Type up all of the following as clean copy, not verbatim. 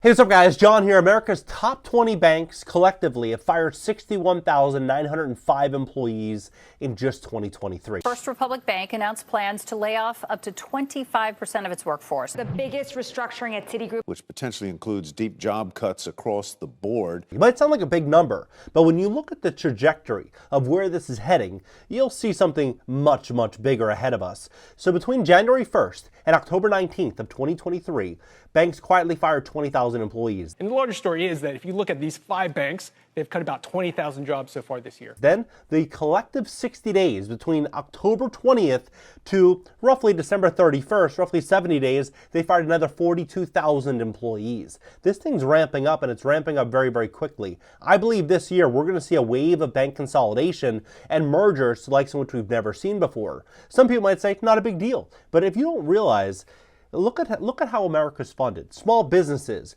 Hey, what's up guys? John here. America's top 20 banks collectively have fired 61,905 employees in just 2023. First Republic Bank announced plans to lay off up to 25% of its workforce. The biggest restructuring at Citigroup, which potentially includes deep job cuts across the board. It might sound like a big number, but when you look at the trajectory of where this is heading, you'll see something much, much bigger ahead of us. So between January 1st and October 19th of 2023, banks quietly fired 20,000 employees. And the larger story is that if you look at these 5 banks, they've cut about 20,000 jobs so far this year. Then the collective 60 days between October 20th to roughly December 31st, roughly 70 days, they fired another 42,000 employees. This thing's ramping up, and it's ramping up very, very quickly. I believe this year we're going to see a wave of bank consolidation and mergers to likes in which we've never seen before. Some people might say not a big deal, but if you don't realize, look at how America's funded. Small businesses,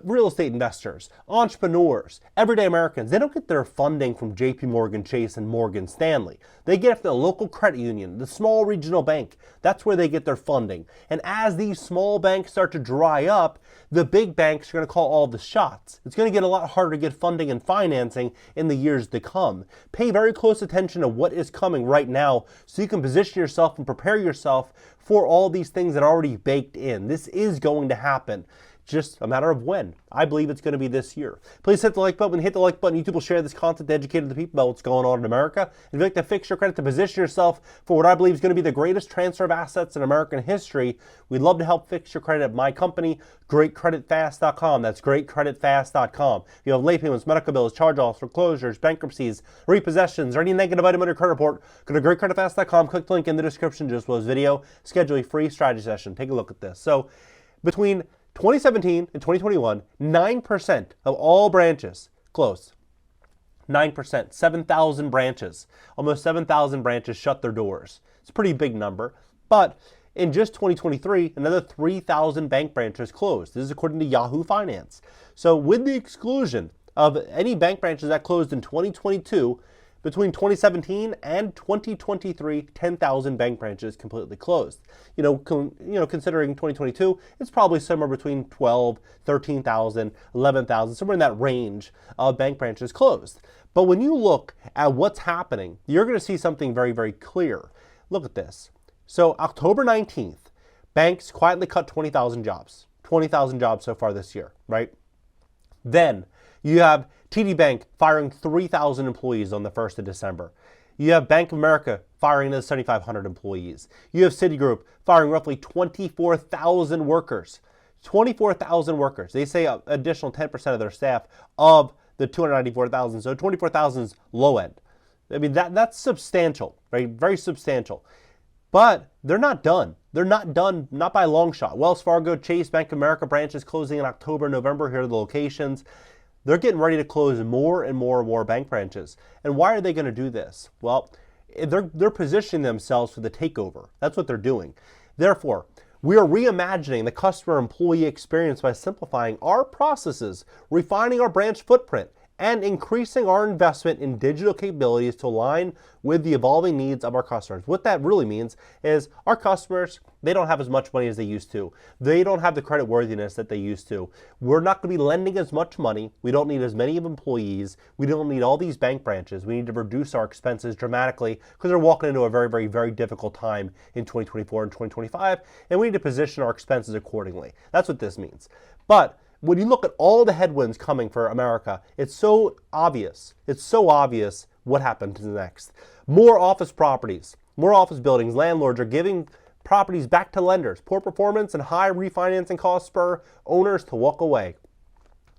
real estate investors, entrepreneurs, everyday Americans, they don't get their funding from JP Morgan Chase and Morgan Stanley. They get it from the local credit union, the small regional bank. That's where they get their funding. And as these small banks start to dry up, the big banks are going to call all the shots. It's going to get a lot harder to get funding and financing in the years to come. Pay very close attention to what is coming right now so you can position yourself and prepare yourself for all these things that are already baked in. This is going to happen. Just a matter of when. I believe it's going to be this year. Please hit the like button. When you hit the like button, YouTube will share this content to educate the people about what's going on in America. If you'd like to fix your credit to position yourself for what I believe is going to be the greatest transfer of assets in American history, we'd love to help fix your credit at my company, GreatCreditFast.com. That's GreatCreditFast.com. If you have late payments, medical bills, charge-offs, foreclosures, bankruptcies, repossessions, or any negative item on your credit report, go to GreatCreditFast.com. Click the link in the description just below this video. Schedule a free strategy session. Take a look at this. So between 2017 and 2021, 9% of all branches closed. 9%, 7,000 branches. Almost 7,000 branches shut their doors. It's a pretty big number. But in just 2023, another 3,000 bank branches closed. This is according to Yahoo Finance. So with the exclusion of any bank branches that closed in 2022, between 2017 and 2023, 10,000 bank branches completely closed. Considering 2022, it's probably somewhere between 12, 13,000, 11,000, somewhere in that range of bank branches closed. But when you look at what's happening, you're going to see something very, very clear. Look at this. So October 19th, banks quietly cut 20,000 jobs. 20,000 jobs so far this year, right? Then you have TD Bank firing 3,000 employees on the 1st of December. You have Bank of America firing another 7,500 employees. You have Citigroup firing roughly 24,000 workers. 24,000 workers. They say an additional 10% of their staff of the 294,000. So 24,000 is low end. I mean, that's substantial, right? Very substantial. But they're not done. They're not done, not by a long shot. Wells Fargo, Chase, Bank of America branches closing in October, November. Here are the locations. They're getting ready to close more and more and more bank branches. And why are they going to do this? Well, they're positioning themselves for the takeover. That's what they're doing. Therefore, we are reimagining the customer employee experience by simplifying our processes, refining our branch footprint, and increasing our investment in digital capabilities to align with the evolving needs of our customers. What that really means is our customers, they don't have as much money as they used to. They don't have the credit worthiness that they used to. We're not going to be lending as much money. We don't need as many employees. We don't need all these bank branches. We need to reduce our expenses dramatically because they're walking into a very, very, very difficult time in 2024 and 2025, and we need to position our expenses accordingly. That's what this means. But when you look at all the headwinds coming for America, it's so obvious. It's so obvious what happened next. More office properties, more office buildings. Landlords are giving properties back to lenders. Poor performance and high refinancing costs spur owners to walk away.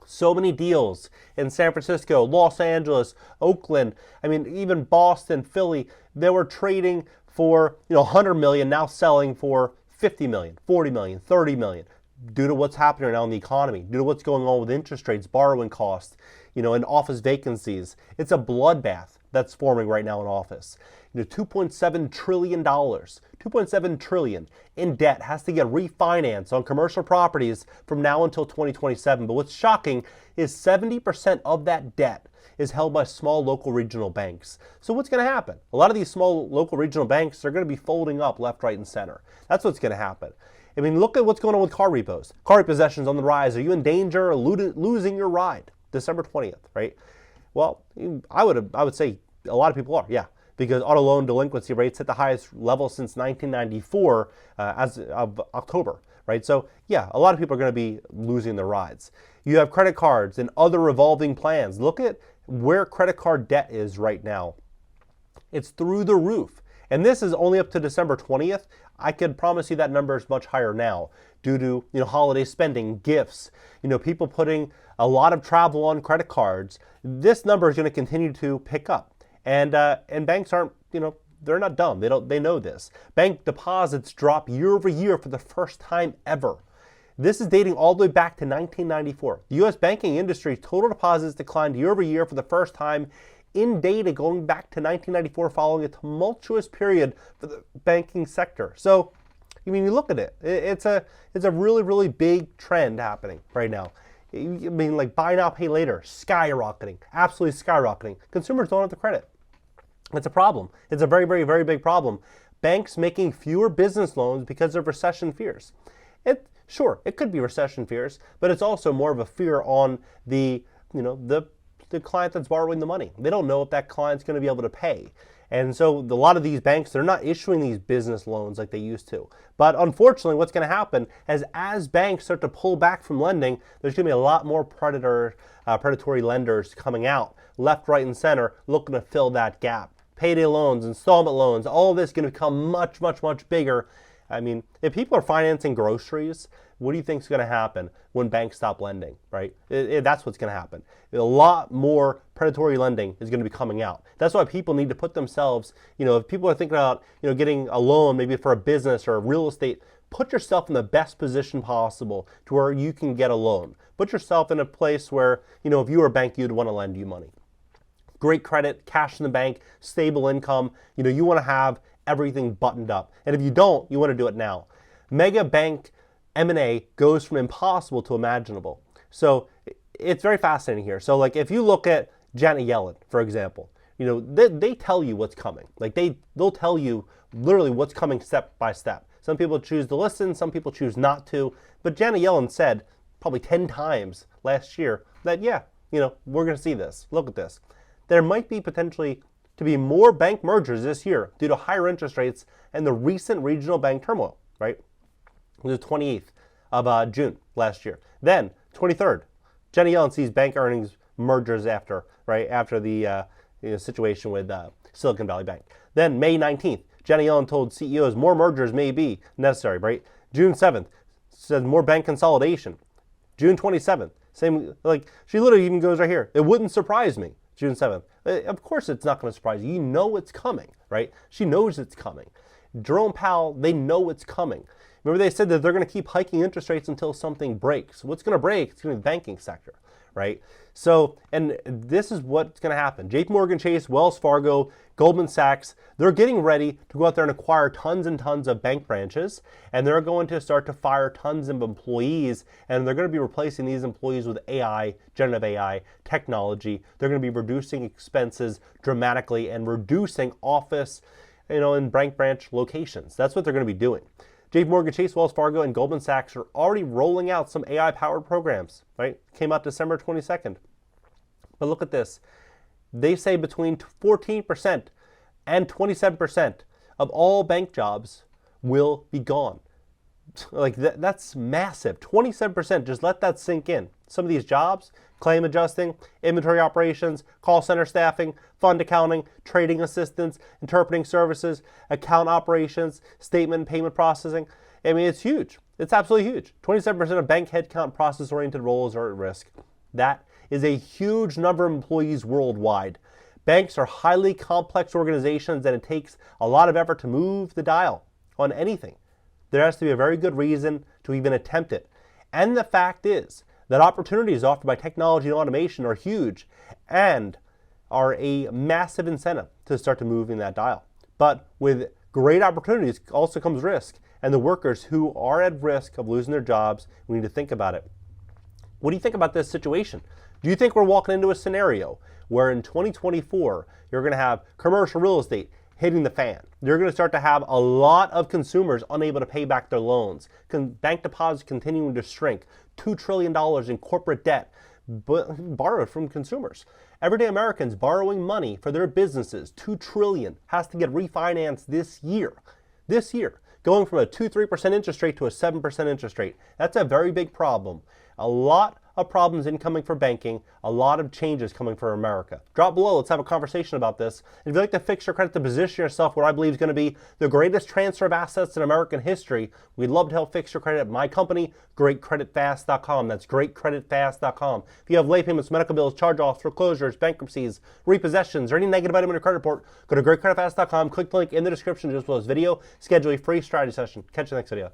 So many deals in San Francisco, Los Angeles, Oakland, even Boston, Philly, they were trading for 100 million, now selling for 50 million, 40 million, 30 million. Due to what's happening right now in the economy, due to what's going on with interest rates, borrowing costs, and office vacancies. It's a bloodbath that's forming right now in office. $2.7 trillion, $2.7 trillion in debt has to get refinanced on commercial properties from now until 2027. But what's shocking is 70% of that debt is held by small local regional banks. So what's going to happen? A lot of these small local regional banks are going to be folding up left, right, and center. That's what's going to happen. I mean, look at what's going on with car repos. Car repossessions on the rise. Are you in danger of losing your ride? December 20th, right? Well, I would say a lot of people are, yeah, because auto loan delinquency rates hit the highest level since 1994 as of October, right? So yeah, a lot of people are going to be losing their rides. You have credit cards and other revolving plans. Look at where credit card debt is right now. It's through the roof. And this is only up to December 20th. I could promise you that number is much higher now due to, holiday spending, gifts, people putting a lot of travel on credit cards. This number is going to continue to pick up. And banks aren't, they're not dumb. They know this. Bank deposits drop year over year for the first time ever. This is dating all the way back to 1994. The U.S. banking industry total deposits declined year over year for the first time in data going back to 1994 following a tumultuous period for the banking sector. So, you look at it, it's a really, really big trend happening right now. Like buy now, pay later, skyrocketing, absolutely skyrocketing. Consumers don't have the credit. It's a problem. It's a very, very, very big problem. Banks making fewer business loans because of recession fears. Sure, it could be recession fears, but it's also more of a fear on the client that's borrowing the money. They don't know if that client's going to be able to pay. And so a lot of these banks, they're not issuing these business loans like they used to. But unfortunately, what's going to happen is as banks start to pull back from lending, there's going to be a lot more predatory lenders coming out, left, right, and center, looking to fill that gap. Payday loans, installment loans, all of this is going to become much, much, much bigger. I mean, if people are financing groceries, what do you think is going to happen when banks stop lending, right? That's what's going to happen. A lot more predatory lending is going to be coming out. That's why people need to put themselves, if people are thinking about, getting a loan maybe for a business or a real estate, put yourself in the best position possible to where you can get a loan. Put yourself in a place where, if you were a bank, you'd want to lend you money. Great credit, cash in the bank, stable income. You want to have everything buttoned up. And if you don't, you want to do it now. Mega bank M&A goes from impossible to imaginable. So it's very fascinating here. So like if you look at Janet Yellen, for example, they tell you what's coming. Like they'll tell you literally what's coming step by step. Some people choose to listen, some people choose not to. But Janet Yellen said probably 10 times last year that, we're going to see this. Look at this. There might be potentially to be more bank mergers this year due to higher interest rates and the recent regional bank turmoil, right? It was the 28th of June last year. Then, 23rd, Janet Yellen sees bank earnings mergers after the situation with Silicon Valley Bank. Then, May 19th, Janet Yellen told CEOs more mergers may be necessary, right? June 7th, said more bank consolidation. June 27th, same, like she literally even goes right here. It wouldn't surprise me. June 7th. Of course it's not going to surprise you. You know it's coming, right? She knows it's coming. Jerome Powell, they know it's coming. Remember they said that they're going to keep hiking interest rates until something breaks. What's going to break? It's going to be the banking sector, right? So, and this is what's going to happen. JP Morgan Chase, Wells Fargo, Goldman Sachs, they're getting ready to go out there and acquire tons and tons of bank branches, and they're going to start to fire tons of employees, and they're going to be replacing these employees with AI, generative AI, technology. They're going to be reducing expenses dramatically and reducing office, in bank branch locations. That's what they're going to be doing. JP Morgan Chase, Wells Fargo, and Goldman Sachs are already rolling out some AI-powered programs, right? Came out December 22nd. But look at this. They say between 14% and 27% of all bank jobs will be gone. Like that's massive. 27%, just let that sink in. Some of these jobs, claim adjusting, inventory operations, call center staffing, fund accounting, trading assistance, interpreting services, account operations, statement and payment processing. I mean, it's huge. It's absolutely huge. 27% of bank headcount process-oriented roles are at risk. That is a huge number of employees worldwide. Banks are highly complex organizations and it takes a lot of effort to move the dial on anything. There has to be a very good reason to even attempt it. And the fact is that opportunities offered by technology and automation are huge and are a massive incentive to start to move in that dial. But with great opportunities also comes risk. And the workers who are at risk of losing their jobs, we need to think about it. What do you think about this situation? Do you think we're walking into a scenario where in 2024, you're going to have commercial real estate hitting the fan. You're going to start to have a lot of consumers unable to pay back their loans. Bank deposits continuing to shrink. $2 trillion in corporate debt borrowed from consumers. Everyday Americans borrowing money for their businesses, $2 trillion, has to get refinanced this year. This year, going from a 2-3% interest rate to a 7% interest rate. That's a very big problem. A lot of problems incoming for banking, a lot of changes coming for America. Drop below, let's have a conversation about this. If you'd like to fix your credit to position yourself what I believe is going to be the greatest transfer of assets in American history, we'd love to help fix your credit at my company, GreatCreditFast.com. That's GreatCreditFast.com. If you have late payments, medical bills, charge-offs, foreclosures, bankruptcies, repossessions, or any negative item in your credit report, go to GreatCreditFast.com, click the link in the description just below this video, schedule a free strategy session. Catch you in the next video.